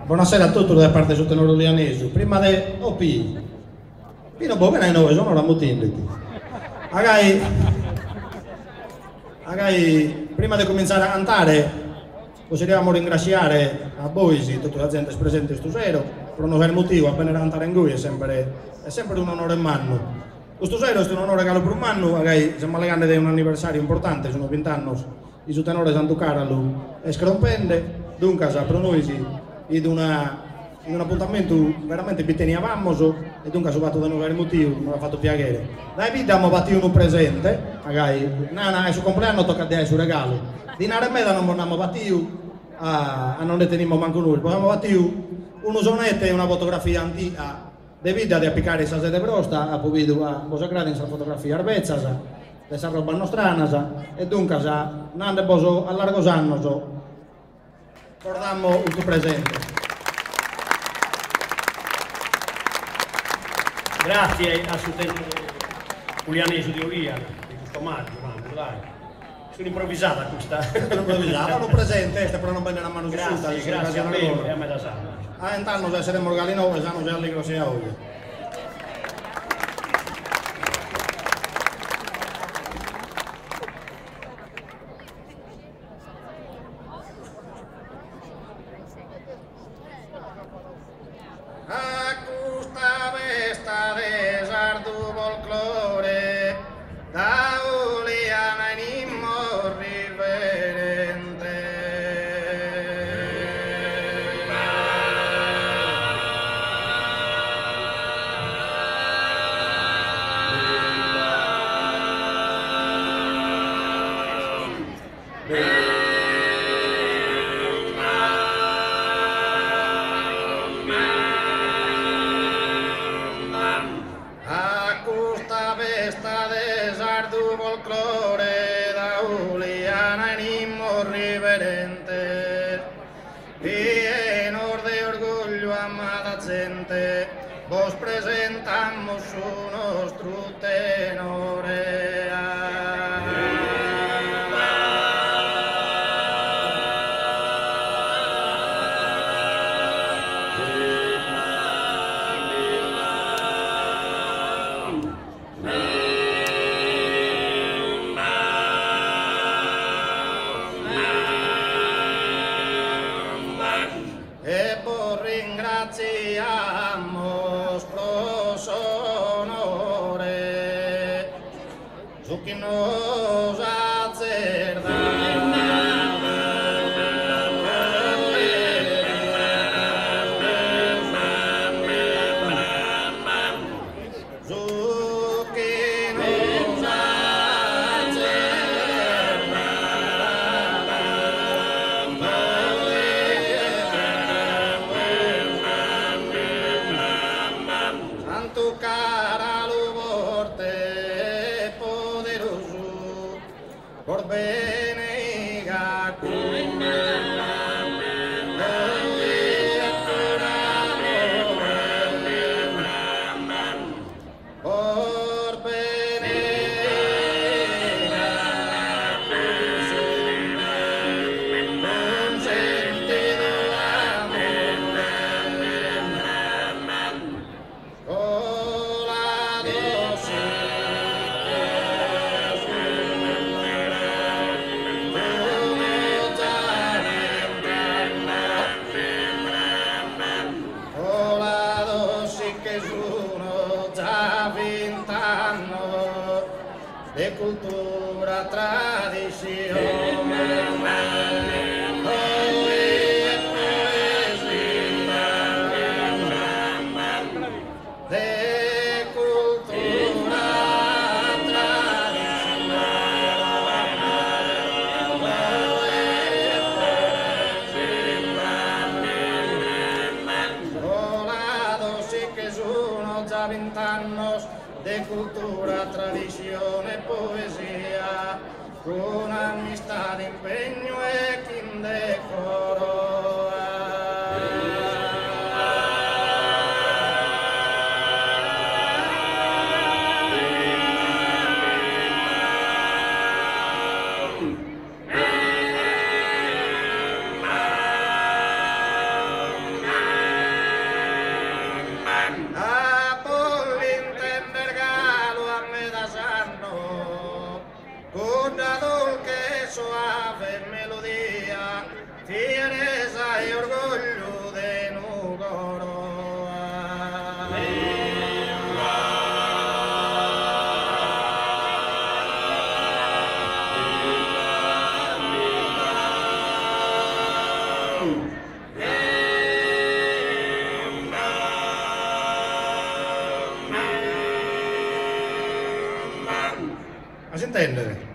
Buonasera a tutti da parte del tenore Lianesi. Prima di OP, fino a poco ne noi sono la mutinditi. Prima di cominciare a cantare, possiamo ringraziare a voi, tutta la gente presente in questo sera, per non avere motivo, appena cantare in cui è sempre un onore in mano. Questo sera è un onore che per un anno, siamo legati di un anniversario importante, sono 20 anni, il tenore Santo Carlo è scrompende, dunque per noi in un appuntamento veramente che tenevamo e dunque sono fatto da un motivo, mi ha fatto piacere. Dai vita abbiamo battuto un presente, magari, nana, il suo compleanno tocca a te il suo regalo. Di Naremeda non abbiamo battuto, non ne teniamo manco noi, poi abbiamo battuto uno sonetto e una fotografia antica, di vita di applicare questa sede brosta, ha potuto a Bosacrani questa fotografia arbezza, questa roba nostrana, e dunque, nande boso a largos anni, ricordiamo il tuo presente. Grazie a Sutento Ulianesi di Olia, di questo maggio, dai. Sono improvvisata questa. Improvvisata, non presente, però non bene la mano grazie a me e a me da sana. Intanto saremo organino e siamo già allegro sia oggi. Vos presentamos un nostro tenore. E por ringraziamo sonore su chi nos azzerda su chi nos Santo Carlo forte poderoso por bene por bene de cultura, tradizione. De cultura, già 20 anni di cultura, tradizione e poesia, con amistà, impegno e chi decoro. una dolce suave melodia, fiereza e orgoglio de nu coroa. Ma si intende?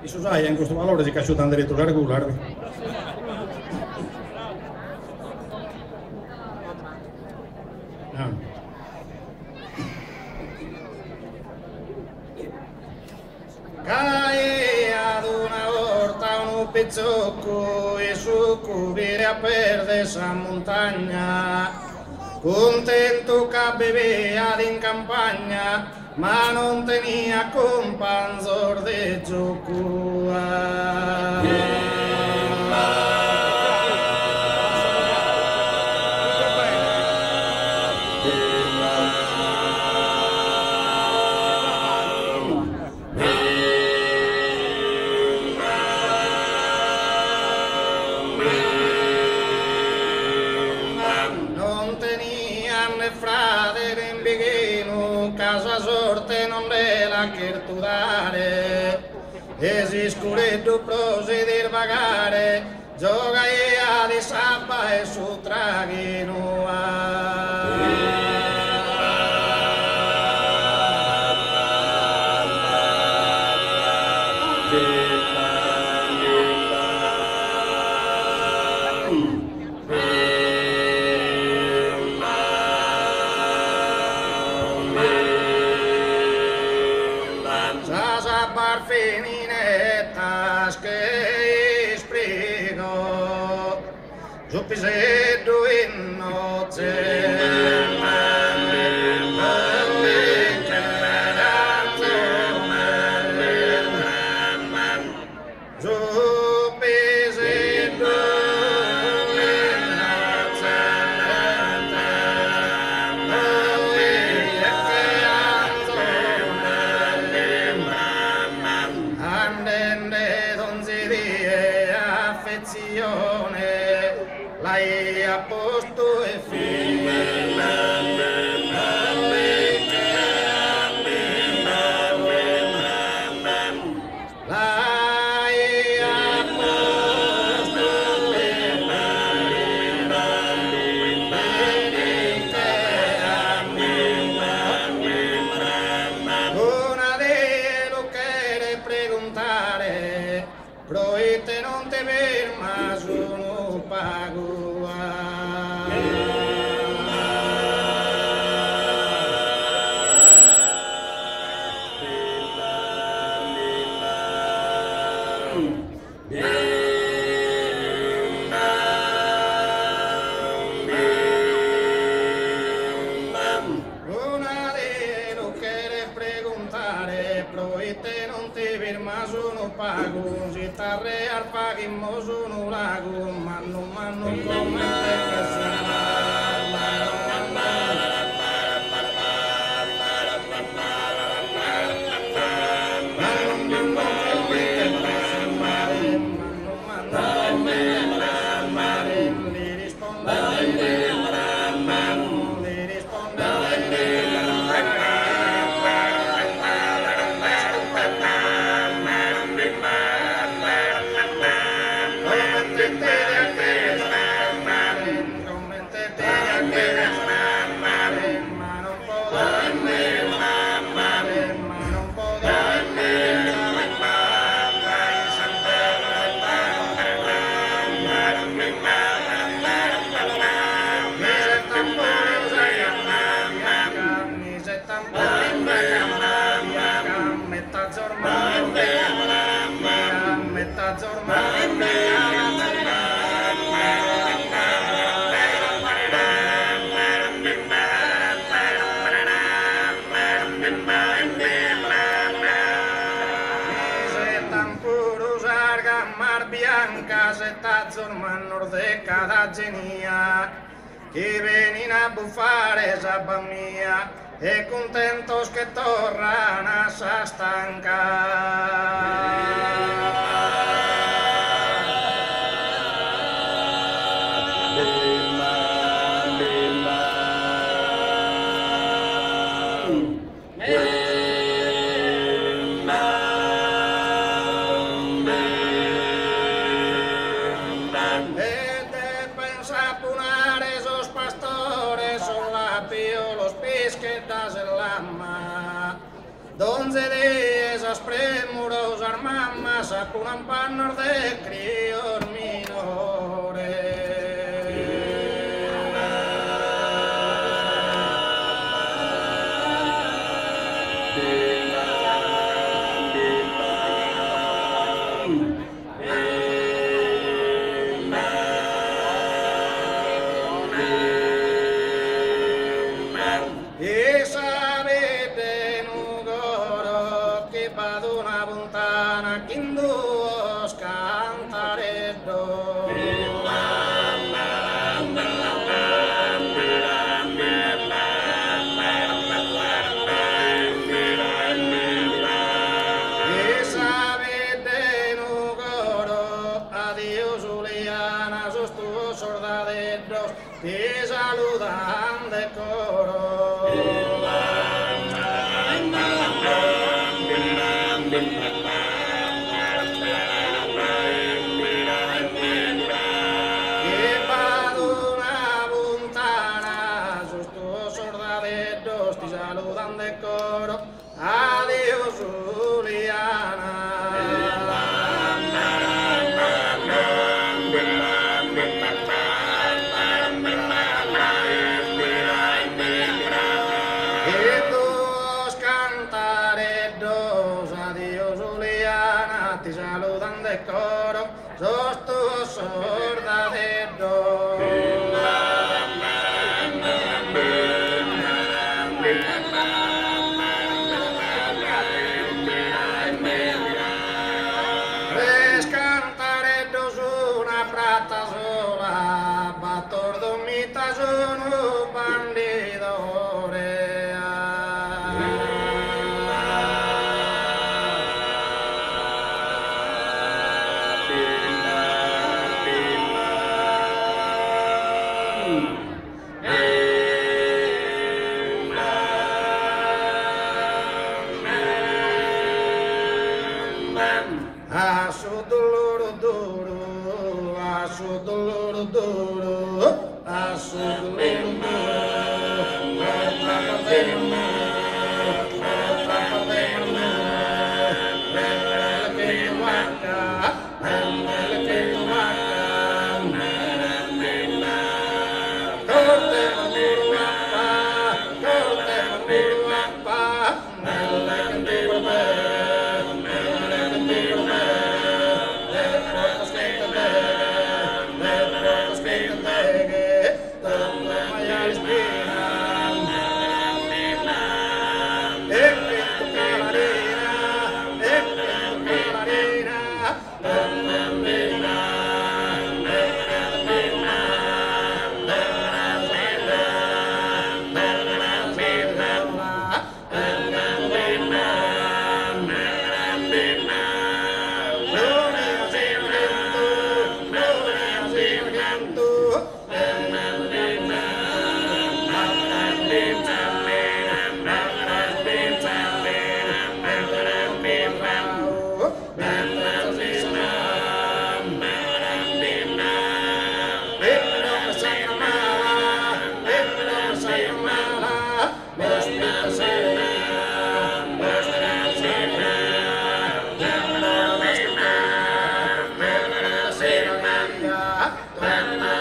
I susai in questo valore si casciuta diritto regolare. Cae ad una volta un pizzocco e succubire a perdere sa montagna, contento che bevea in campagna, ma non tenia companzor de giocua. Non tenia né frate né imbighino, casa sorte non le la chertudare, e si scuretto proseguir vagare, gioca di sabba e su traghino. Sasa barfininettas che sprigo, zuppiseddu in nozze. Lei a posto e proite non te ver ma sono pago. Una de lo quiere preguntare, proite non te ver ma sono pago, si tarre al pagimo sono lago, manno come te che si ormano de cada genia, che venin a buffare sabba mia, e contentos che tornano a Donze dies els premuros armammas apunan pannos de crios minores. Te saludan de coro. Que pa d'una puntana sus tuos sordaderos te saludan de coro. Adiós, Juliana. Ti saludan de coro, sos tus sordaderos. Tres cantaredos, una prata sola, bator dormita sono bandidore. Asu duluru duru, asu duluru duru, asu duluru duru, trapa de manu, trapa de manu, rembele que tu vaca, rembele que tu vaca, corte manuru apa, corte manuru apa, rembele que tu vaca. Bye.